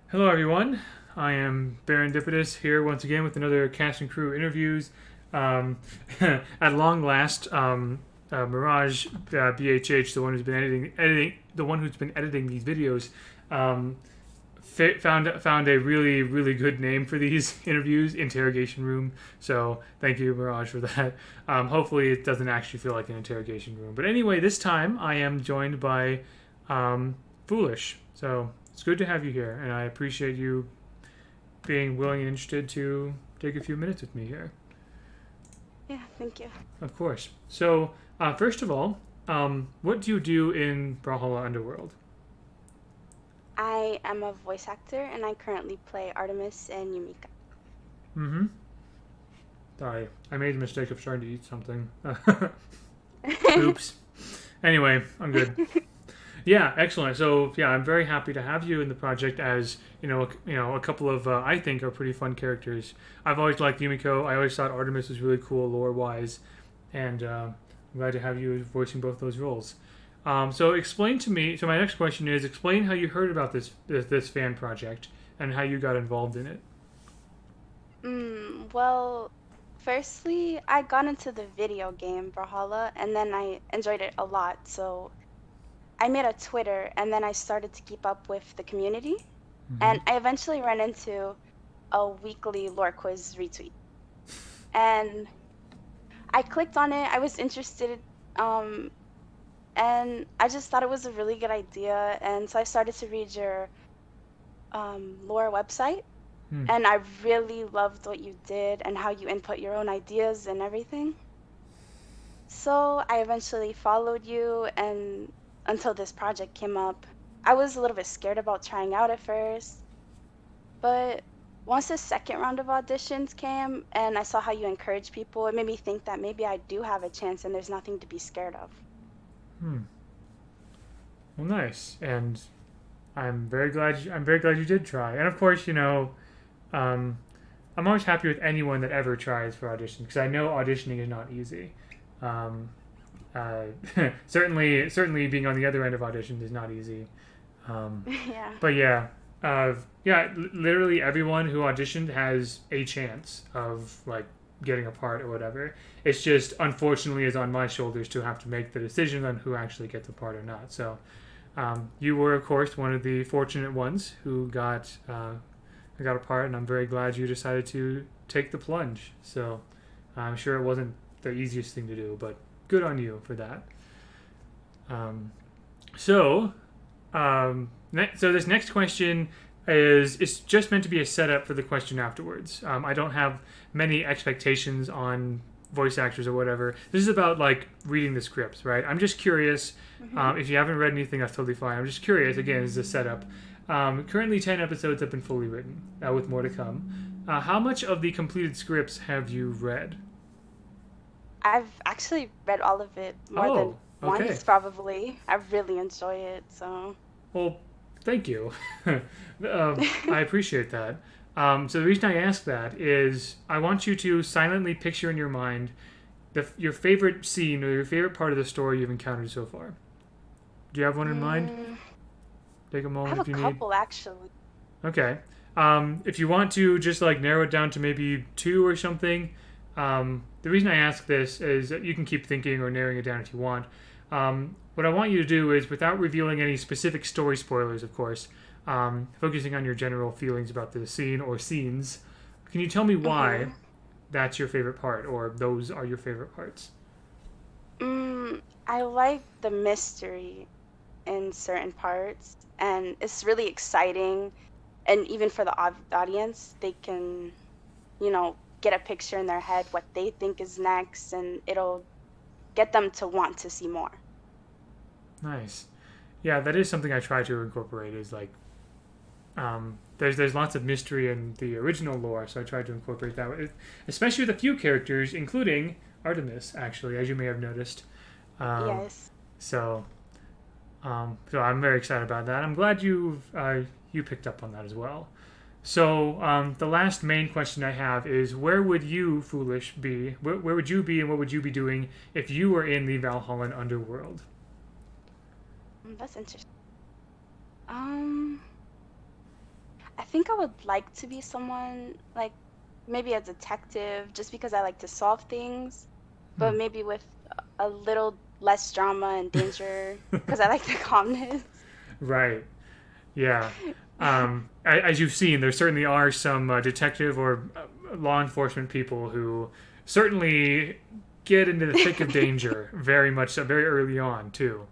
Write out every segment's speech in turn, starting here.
Hello, everyone. I am Barendipitous here once again with another cast and crew interviews. Um, at long last, Mirage BHH, the one who's been the one who's been editing these videos, um, found a really good name for these interviews, Interrogation Room. So thank you, Mirage, for that. Hopefully, it doesn't actually feel like an interrogation room. But anyway, this time I am joined by Foolish. So it's good to have you here, and I appreciate you being willing and interested to take a few minutes with me here. Yeah, thank you. Of course. So, first of all, what do you do in Brawlhalla Underworld? I am a voice actor and I currently play Artemis and Yumiko. Mm-hmm. Sorry, I made the mistake of trying to eat something. Oops. Anyway, I'm good. Yeah, excellent. So yeah, I'm very happy to have you in the project as a couple of I think are pretty fun characters. I've always liked Yumiko. I always thought Artemis was really cool lore wise, and I'm glad to have you voicing both those roles. So explain to me. So my next question is: explain how you heard about this fan project and how you got involved in it. Well, firstly, I got into the video game Brawlhalla and then I enjoyed it a lot. So I made a Twitter and then I started to keep up with the community. Mm-hmm. And I eventually ran into a weekly lore quiz retweet. And I clicked on it. I was interested. Um, and I just thought it was a really good idea. And so I started to read your lore website. Hmm. And I really loved what you did and how you input your own ideas and everything. So I eventually followed you, and until this project came up, I was a little bit scared about trying out at first. But once the second round of auditions came and I saw how you encourage people, it made me think that maybe I do have a chance and there's nothing to be scared of. Hmm. Well, nice. And I'm very glad you did try. And of course, um, I'm always happy with anyone that ever tries for audition because I know auditioning is not easy. Um, uh, certainly being on the other end of auditions is not easy. Um, Yeah. but yeah, literally everyone who auditioned has a chance of like getting a part or whatever. It's just unfortunately is on my shoulders to have to make the decision on who actually gets the part or not. So you were of course one of the fortunate ones who got a part, and I'm very glad you decided to take the plunge. So I'm sure it wasn't the easiest thing to do, but good on you for that. Um, so, so this next question is it's just meant to be a setup for the question afterwards. I don't have many expectations on voice actors or whatever. This is about like reading the scripts, right? I'm just curious. Hmm. If you haven't read anything, that's totally fine. I'm just curious. Again, this is a setup. Currently, 10 episodes have been fully written, with more to come. How much of the completed scripts have you read? I've actually read all of it more than Oh, okay. once, probably. I really enjoy it, so. Well, thank you. I appreciate that. So the reason I ask that is I want you to silently picture in your mind your favorite scene or your favorite part of the story you've encountered so far. Do you have one in mind? Mm, Take a I moment have a if you need. couple actually. Okay. If you want to just like narrow it down to maybe two or something, the reason I ask this is that you can keep thinking or narrowing it down if you want. What I want you to do is, without revealing any specific story spoilers, of course, focusing on your general feelings about the scene or scenes, can you tell me why Hmm. that's your favorite part or those are your favorite parts? I like the mystery in certain parts, and it's really exciting. And even for the audience, they can, get a picture in their head what they think is next, and it'll get them to want to see more. Nice. Yeah, that is something I try to incorporate. Is like there's lots of mystery in the original lore, so I tried to incorporate that, especially with a few characters, including Artemis, actually, as you may have noticed. Um, Yes. so, so I'm very excited about that. I'm glad you picked up on that as well. So, the last main question I have is, where would you, Foolish, be? Where would you be, and what would you be doing if you were in the Valhallan underworld? That's interesting. Um, I think I would like to be someone like maybe a detective just because I like to solve things, Hmm. but maybe with a little less drama and danger because I like the calmness. Right. Yeah. As you've seen, there certainly are some detective or law enforcement people who certainly get into the thick of danger very much so, very early on too.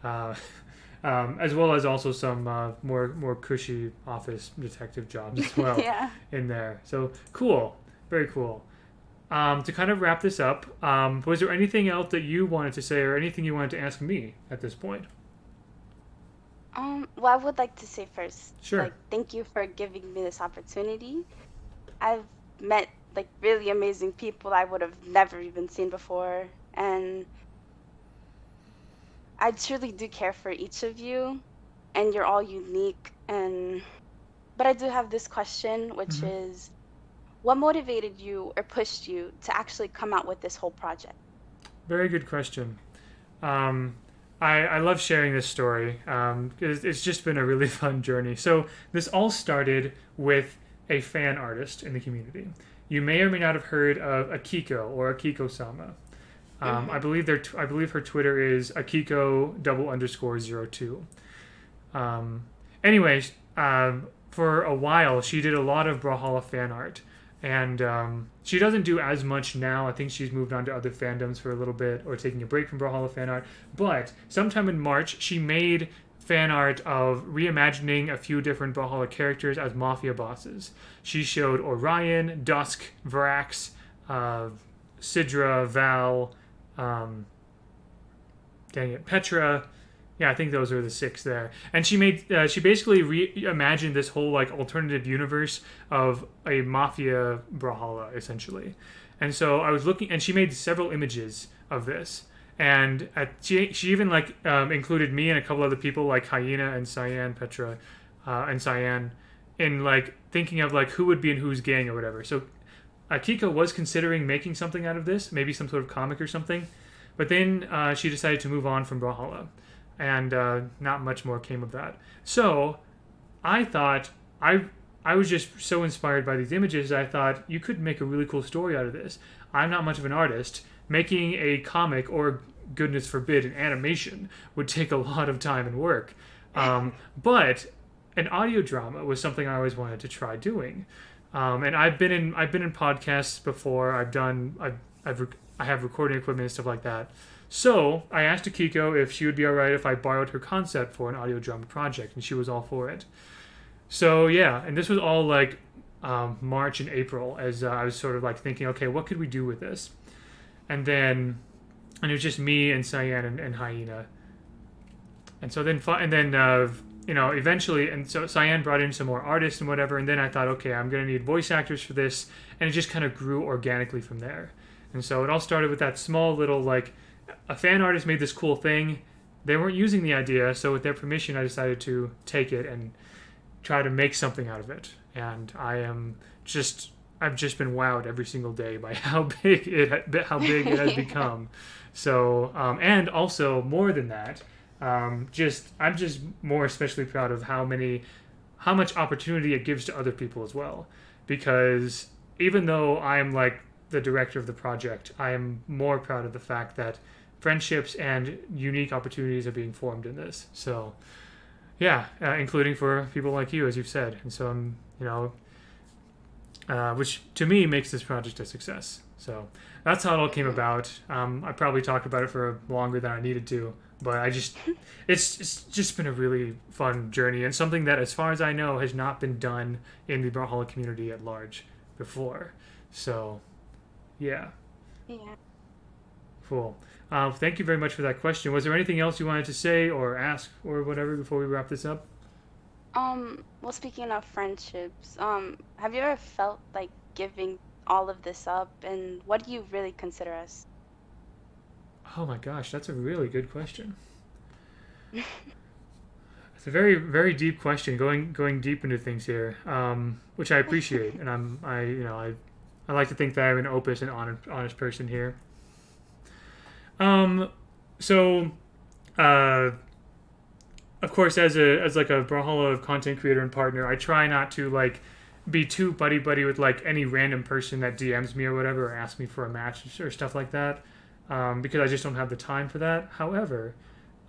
Uh, as well as also some more cushy office detective jobs as well Yeah. in there. So cool, very cool. To kind of wrap this up, was there anything else that you wanted to say or anything you wanted to ask me at this point? Well, I would like to say first, Sure. like, thank you for giving me this opportunity. I've met like really amazing people I would have never even seen before, and I truly do care for each of you, and you're all unique. And but I do have this question, which Hmm. is, what motivated you or pushed you to actually come out with this whole project? Very good question. Um, I love sharing this story because it's just been a really fun journey. So this all started with a fan artist in the community. You may or may not have heard of Akiko or Akiko-sama. I Mm-hmm. believe I believe her Twitter is Akiko double underscore 02. Um, anyways, for a while, she did a lot of Brawlhalla fan art. And she doesn't do as much now. I think she's moved on to other fandoms for a little bit or taking a break from Brawlhalla fan art. But sometime in March, she made fan art of reimagining a few different Brawlhalla characters as mafia bosses. She showed Orion, Dusk, Varax, uh, Sidra, Val, um, dang it, Petra. Yeah, I think those are the six there. And she basically reimagined this whole like alternative universe of a mafia Brawlhalla essentially. And so I was looking, and she made several images of this. And she even like included me and a couple other people like Hyena and Cyan, Petra, and Cyan, in like thinking of like who would be in whose gang or whatever. So Akiko was considering making something out of this, maybe some sort of comic or something. But then she decided to move on from Brawlhalla, and not much more came of that. So I thought I was just so inspired by these images. I thought you could make a really cool story out of this. I'm not much of an artist. Making a comic or goodness forbid an animation would take a lot of time and work. But an audio drama was something I always wanted to try doing. And I've been in podcasts before. I have recording equipment and stuff like that. So I asked Akiko if she would be alright if I borrowed her concept for an audio drama project, and she was all for it. So yeah, and this was all like March and April as I was sort of like thinking, okay, what could we do with this? And then, and it was just me and Cyan and Hyena. And so then eventually, and so Cyan brought in some more artists and whatever, and then I thought, okay, I'm gonna need voice actors for this, and it just kind of grew organically from there. And so it all started with that small little like a fan artist made this cool thing. They weren't using the idea, so with their permission, I decided to take it and try to make something out of it. And I've just been wowed every single day by how big it has become. So and also more than that, I'm just more especially proud of how much opportunity it gives to other people as well. Because even though I'm like the director of the project, I am more proud of the fact that friendships and unique opportunities are being formed in this. So yeah, including for people like you, as you've said. And so which to me makes this project a success. So that's how it all came about. I probably talked about it for longer than I needed to, but it's just been a really fun journey and something that, as far as I know, has not been done in the Brawlhalla community at large before. So, yeah, Yeah. cool. Thank you very much for that question. Was there anything else you wanted to say or ask or whatever before we wrap this up? Well, speaking of friendships, have you ever felt like giving all of this up, and what do you really consider us? Oh my gosh, that's a really good question. It's a very very deep question, going deep into things here, which I appreciate, and I like to think that I'm an open and honest person here. Um, so uh, of course, as like a Brawlhalla content creator and partner, I try not to like be too buddy buddy with like any random person that DMs me or whatever or asks me for a match or stuff like that, because I just don't have the time for that. However,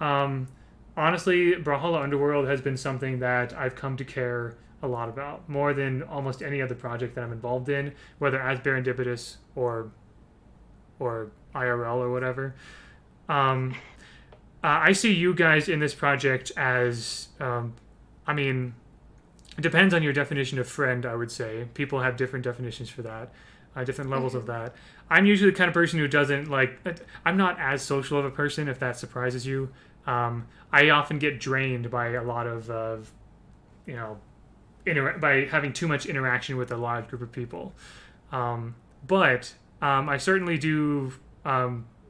um, honestly, Brawlhalla Underworld has been something that I've come to care a lot about, more than almost any other project that I'm involved in, whether as Serendipitous or IRL or whatever. Um, I see you guys in this project as, I mean, it depends on your definition of friend, I would say. People have different definitions for that, different levels of that. I'm usually the kind of person who doesn't like, I'm not as social of a person, if that surprises you. I often get drained by a lot of, you know, by having too much interaction with a large group of people. But I certainly do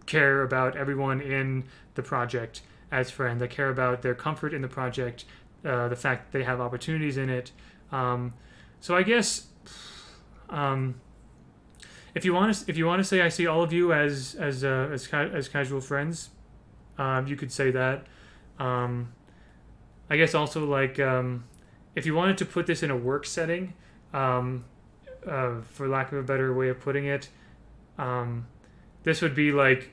care about everyone in the project as friends. I care about their comfort in the project, the fact that they have opportunities in it. So I guess if you want to say I see all of you as casual friends, you could say that. I guess also like if you wanted to put this in a work setting, for lack of a better way of putting it, this would be like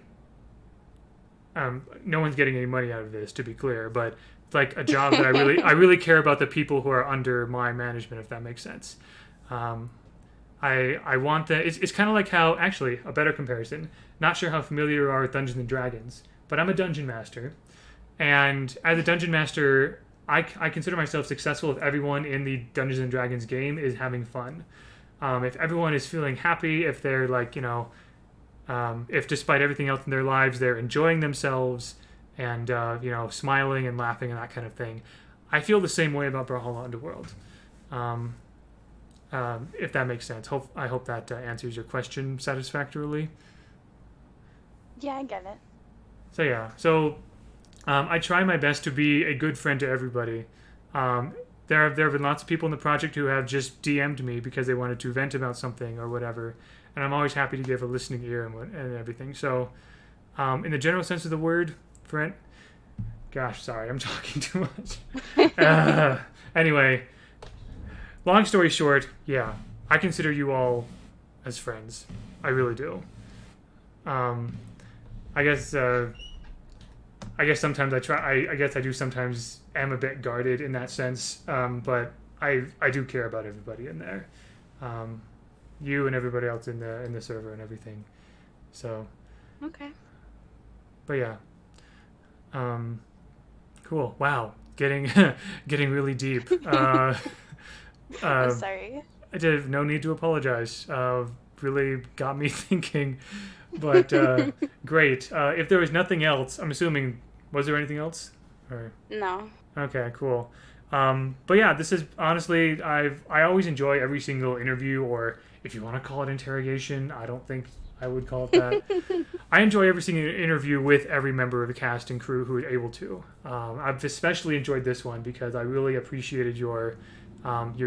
no one's getting any money out of this, to be clear, but like a job that I really care about the people who are under my management, if that makes sense. I want that. It's kind of like how, actually, a better comparison. Not sure how familiar you are with Dungeons and Dragons, but I'm a dungeon master, and as a dungeon master, I consider myself successful if everyone in the Dungeons and Dragons game is having fun. If everyone is feeling happy, if they're like, you know, if despite everything else in their lives, they're enjoying themselves and, you know, smiling and laughing and that kind of thing. I feel the same way about Brawlhalla Underworld. If that makes sense. I hope that answers your question satisfactorily. Yeah, I get it. So yeah, I try my best to be a good friend to everybody. There have been lots of people in the project who have just DM'd me because they wanted to vent about something or whatever, and I'm always happy to give a listening ear and everything. So, in the general sense of the word, friend. Gosh, sorry, I'm talking too much. Anyway, long story short, yeah, I consider you all as friends. I really do. I guess sometimes I try. I guess I do sometimes am a bit guarded in that sense. But I do care about everybody in there, you and everybody else in the server and everything. So. Okay. But yeah. Cool. Wow. Getting really deep. I'm sorry. I did no need to apologize. Really got me thinking. But great. If there was nothing else, I'm assuming, was there anything else? Or... No. Okay, cool. But yeah, this is honestly, I always enjoy every single interview, or if you want to call it interrogation, I don't think I would call it that. I enjoy every single interview with every member of the cast and crew who is able to. I've especially enjoyed this one because I really appreciated your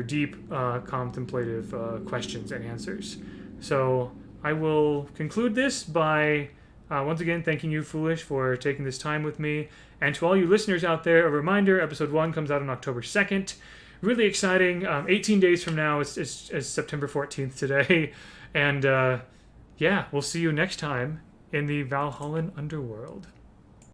deep, contemplative questions and answers. So I will conclude this by once again thanking you, Foolish, for taking this time with me. And to all you listeners out there, a reminder, episode 1 comes out on October 2nd. Really exciting. 18 days from now is September 14th today. And yeah, we'll see you next time in the Valhallan Underworld.